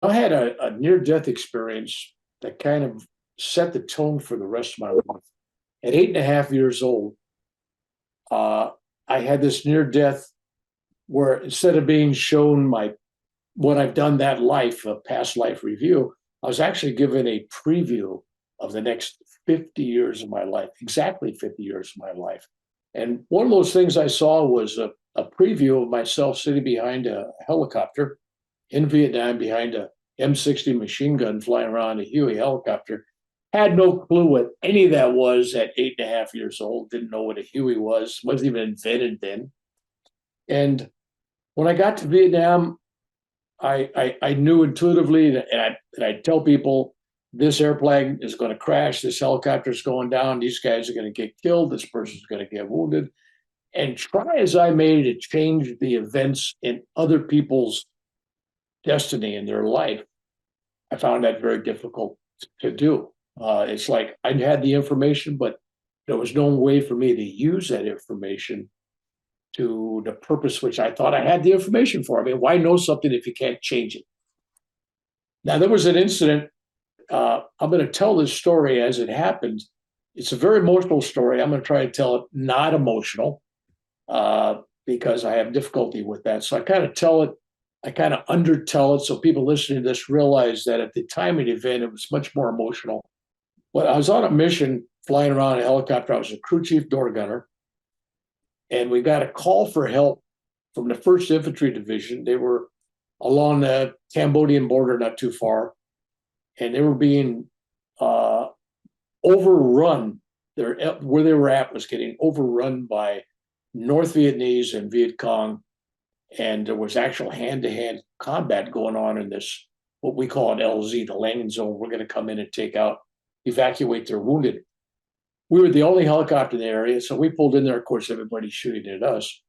I had a near-death experience that kind of set the tone for the rest of my life. At 8.5 years old, uh, I had this near-death where instead of being shown my what I've done that life, a past life review, I was actually given a preview of the next 50 years of my life, exactly 50 years of my life. And one of those things I saw was a preview of myself sitting behind a helicopter in Vietnam behind a M60 machine gun flying around a Huey helicopter. Had no clue what any of that was at 8.5 years old. Didn't know what a Huey was. Wasn't even invented then. And when I got to Vietnam, I knew intuitively, and I tell people this airplane is going to crash. This helicopter is going down. These guys are going to get killed. This person's going to get wounded. And try as I may to change the events in other people's destiny in their life, I found that very difficult to do. It's like I had the information, but there was no way for me to use that information to the purpose which I thought I had the information for. I mean, why know something if you can't change it? Now, there was an incident. I'm going to tell this story as it happened. It's a very emotional story. I'm going to try to tell it not emotional because I have difficulty with that. So I kind of tell it, I kind of undertell it so people listening to this realize that at the time of the event, it was much more emotional. But I was on a mission flying around a helicopter. I was a crew chief door gunner, and we got a call for help from the 1st Infantry Division. They were along the Cambodian border, not too far, and they were being overrun. Where they were at was getting overrun by North Vietnamese and Viet Cong, and there was actual hand-to-hand combat going on in this, what we call an LZ, the landing zone. We're going to come in and take out, evacuate their wounded. We were the only helicopter in the area, so we pulled in there. Of course, everybody's shooting at us.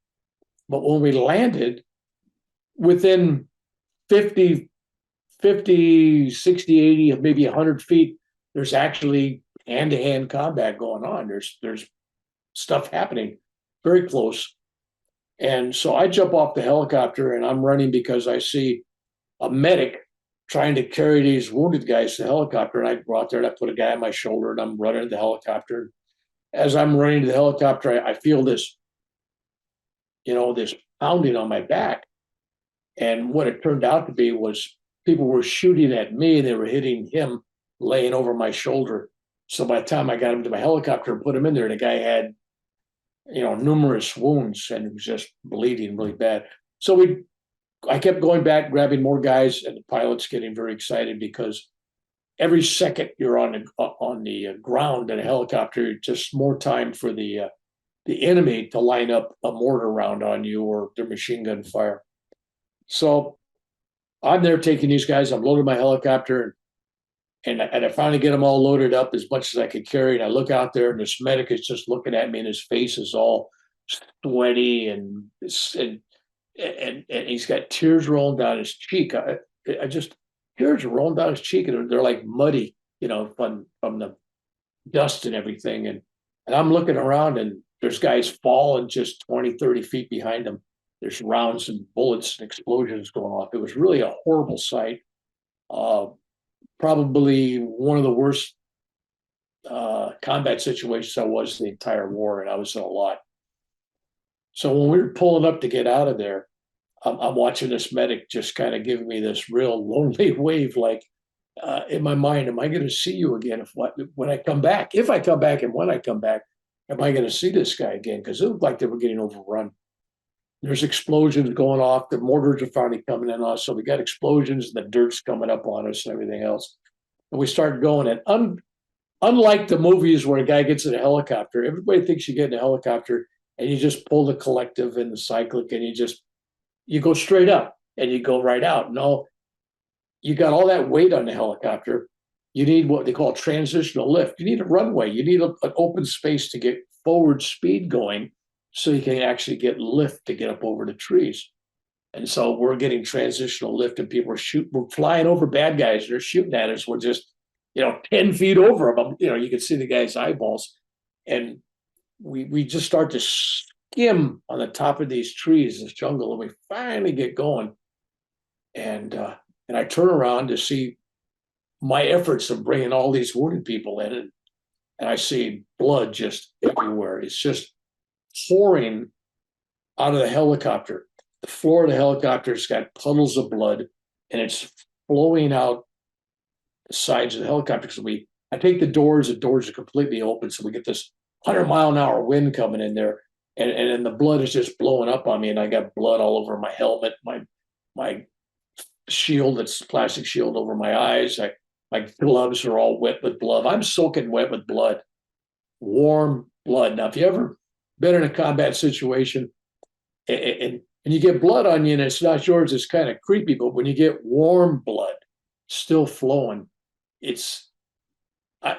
But when we landed, within 50, 50, 60, 80, maybe 100 feet, there's actually hand-to-hand combat going on. There's stuff happening very close. And so I jump off the helicopter and I'm running because I see a medic trying to carry these wounded guys to the helicopter. And I go out there and I put a guy on my shoulder and I'm running to the helicopter. As I'm running to the helicopter, I feel this, this pounding on my back. And what it turned out to be was people were shooting at me. They were hitting him laying over my shoulder. So by the time I got him to my helicopter and put him in there, the guy had, numerous wounds and it was just bleeding really bad. So I kept going back, grabbing more guys, and the pilot's getting very excited because every second you're on the ground in a helicopter, it's just more time for the enemy to line up a mortar round on you or their machine gun fire. So I'm there taking these guys. I'm loading my helicopter, and I finally get them all loaded up as much as I could carry. And I look out there, and this medic is just looking at me, and his face is all sweaty, and he's got tears rolling down his cheek. I just tears are rolling down his cheek, and they're like muddy, from the dust and everything. And I'm looking around, and there's guys falling just 20, 30 feet behind them. There's rounds and bullets and explosions going off. It was really a horrible sight. Probably one of the worst combat situations I was in the entire war, and I was in a lot. So when we were pulling up to get out of there, I'm watching this medic just kind of giving me this real lonely wave, like in my mind, am I going to see you again when I come back? If I come back and when I come back, am I going to see this guy again? Because it looked like they were getting overrun. There's explosions going off. The mortars are finally coming in on us. So we got explosions and the dirt's coming up on us and everything else. And we started going. And unlike the movies where a guy gets in a helicopter, everybody thinks you get in a helicopter and you just pull the collective and the cyclic and you go straight up and you go right out. No, you got all that weight on the helicopter. You need what they call transitional lift. You need a runway. You need an open space to get forward speed going so you can actually get lift to get up over the trees. And so we're getting transitional lift and people we're flying over bad guys. They're shooting at us. We're just, 10 feet over them. You can see the guy's eyeballs. And we just start to skim on the top of these trees, this jungle, and we finally get going. And And I turn around to see my efforts of bringing all these wounded people in, and I see blood just everywhere. It's just pouring out of the helicopter. The floor of the helicopter's got puddles of blood, and it's flowing out the sides of the helicopter. So I take the doors are completely open, so we get this 100-mile-an-hour wind coming in there, and the blood is just blowing up on me, and I got blood all over my helmet, my shield, that's plastic shield over my eyes. My gloves are all wet with blood. I'm soaking wet with blood, warm blood. Now, if you ever been in a combat situation and you get blood on you and it's not yours, it's kind of creepy. But when you get warm blood still flowing, a lot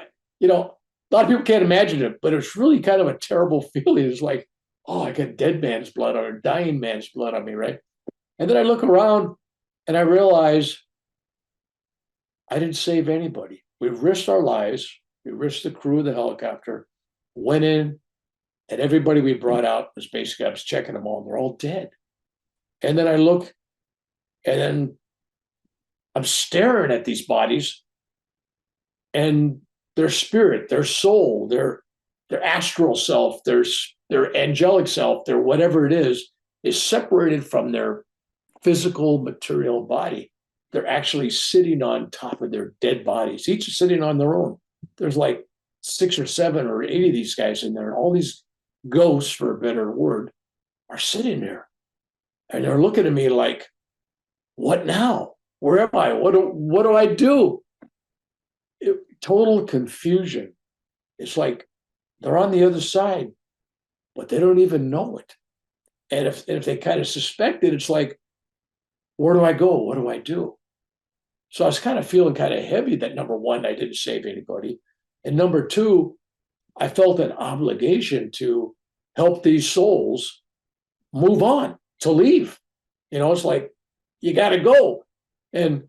of people can't imagine it, but it's really kind of a terrible feeling. It's like, oh, I got dead man's blood or a dying man's blood on me, right? And then I look around and I realize I didn't save anybody. We risked our lives. We risked the crew of the helicopter, went in, and everybody we brought out was basically, I was checking them all, and they're all dead. And then I look, and then I'm staring at these bodies, and their spirit, their soul, their astral self, their angelic self, their whatever it is separated from their physical material body. They're actually sitting on top of their dead bodies. Each is sitting on their own. There's like 6 or 7 or 8 of these guys in there, and all these ghosts, for a better word, are sitting there. And they're looking at me like, what now? Where am I? What do I do? Total confusion. It's like they're on the other side, but they don't even know it. And if they kind of suspect it, it's like, where do I go? What do I do? So I was kind of feeling kind of heavy that, number one, I didn't save anybody. And number two, I felt an obligation to help these souls move on, to leave. It's like, you got to go. And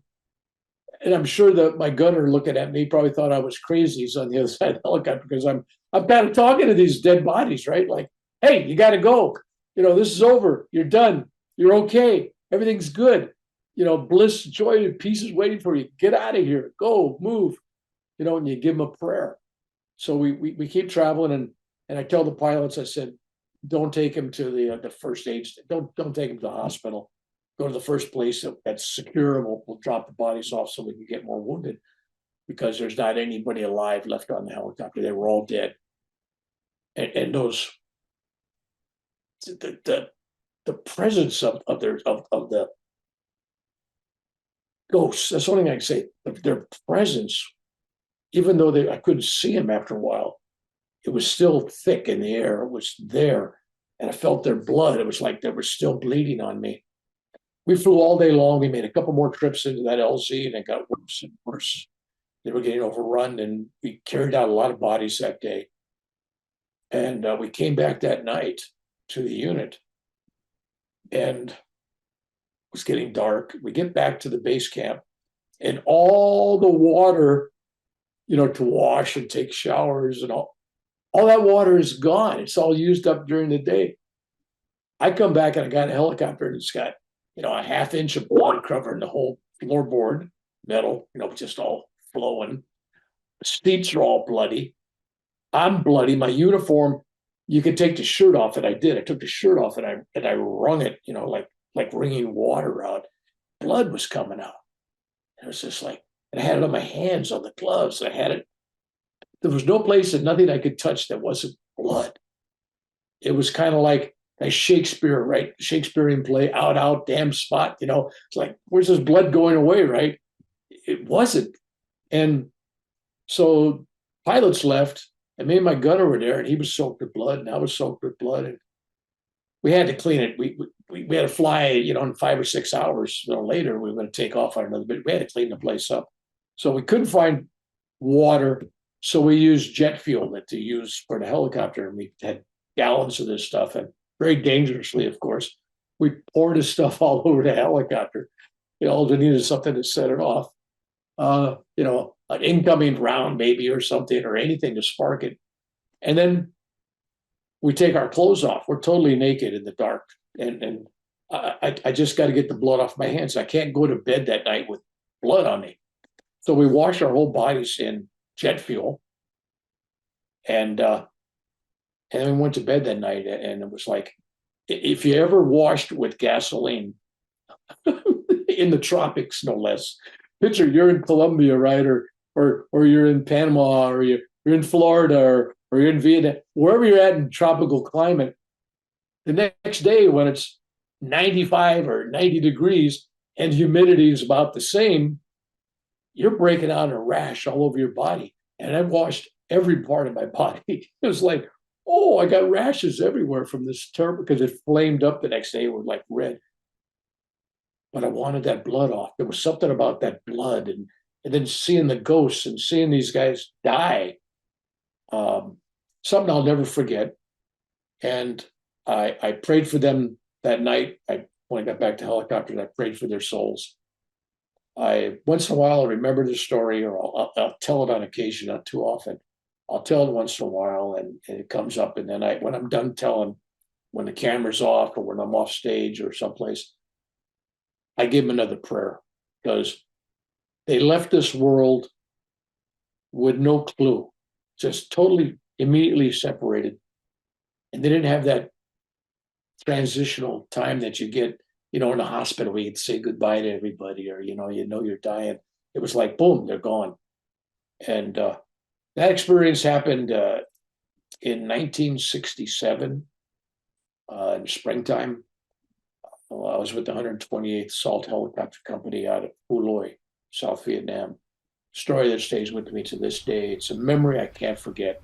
I'm sure that my gunner looking at me probably thought I was crazy. He's on the other side of the helicopter, because I'm kind of talking to these dead bodies, right? Like, hey, you got to go. This is over. You're done. You're okay. Everything's good. Bliss, joy, and peace is waiting for you. Get out of here. Go, move. And you give them a prayer. So we keep traveling, and I tell the pilots, I said, don't take him to the first aid. Don't take him to the hospital. Go to the first place that's secure, and we'll drop the bodies off so we can get more wounded, because there's not anybody alive left on the helicopter. They were all dead. And those the presence of the ghosts, that's the only thing I can say. Their presence, even though I couldn't see them after a while, it was still thick in the air. It was there. And I felt their blood. It was like they were still bleeding on me. We flew all day long. We made a couple more trips into that LZ, and it got worse and worse. They were getting overrun, and we carried out a lot of bodies that day. And we came back that night to the unit, and it was getting dark. We get back to the base camp, and all the water, to wash and take showers and all that water is gone. It's all used up during the day. I come back, and I got a helicopter, and it's got, a half-inch of blood covering the whole floorboard, metal, just all flowing. The seats are all bloody. I'm bloody. My uniform, you could take the shirt off, and I did. I took the shirt off, and I wrung it, like wringing water out. Blood was coming out. It was just like, and I had it on my hands, on the gloves. I had it. There was no place and nothing I could touch that wasn't blood. It was kind of like a Shakespeare, right? Shakespearean play, out, damn spot. It's like, where's this blood going away, right? It wasn't. And so pilots left, and me and my gunner were there, and he was soaked with blood, and I was soaked with blood. And we had to clean it. We had to fly, in 5 or 6 hours. Later, we were going to take off on another, but we had to clean the place up. So we couldn't find water. So we used jet fuel that to use for the helicopter. And we had gallons of this stuff, and very dangerously, of course. We poured this stuff all over the helicopter. All we needed is something to set it off. An incoming round maybe, or something, or anything to spark it. And then we take our clothes off. We're totally naked in the dark. And I just got to get the blood off my hands. I can't go to bed that night with blood on me. So we washed our whole bodies in jet fuel, and then we went to bed that night. And it was like, if you ever washed with gasoline in the tropics, no less. Picture you're in Colombia, right, or you're in Panama, or you're in Florida, or you're in Vietnam, wherever you're at in tropical climate. The next day, when it's 95 or 90 degrees and humidity is about the same, you're breaking out a rash all over your body. And I washed every part of my body. It was like, oh, I got rashes everywhere from this terrible, because it flamed up the next day with like red. But I wanted that blood off. There was something about that blood, and then seeing the ghosts and seeing these guys die, something I'll never forget. And I prayed for them that night. When I got back to helicopters, I prayed for their souls. Once in a while I remember the story, or I'll tell it on occasion, not too often. I'll tell it once in a while, and it comes up, and then when I'm done telling, when the camera's off or when I'm off stage or someplace, I give them another prayer, because they left this world with no clue, just totally immediately separated, and they didn't have that transitional time that you get, in the hospital, where you'd say goodbye to everybody, or you're dying. It was like boom, they're gone. And that experience happened in 1967 in springtime. I was with the 128th Assault Helicopter Company out of Hue, South Vietnam. Story that stays with me to this day. It's a memory I can't forget.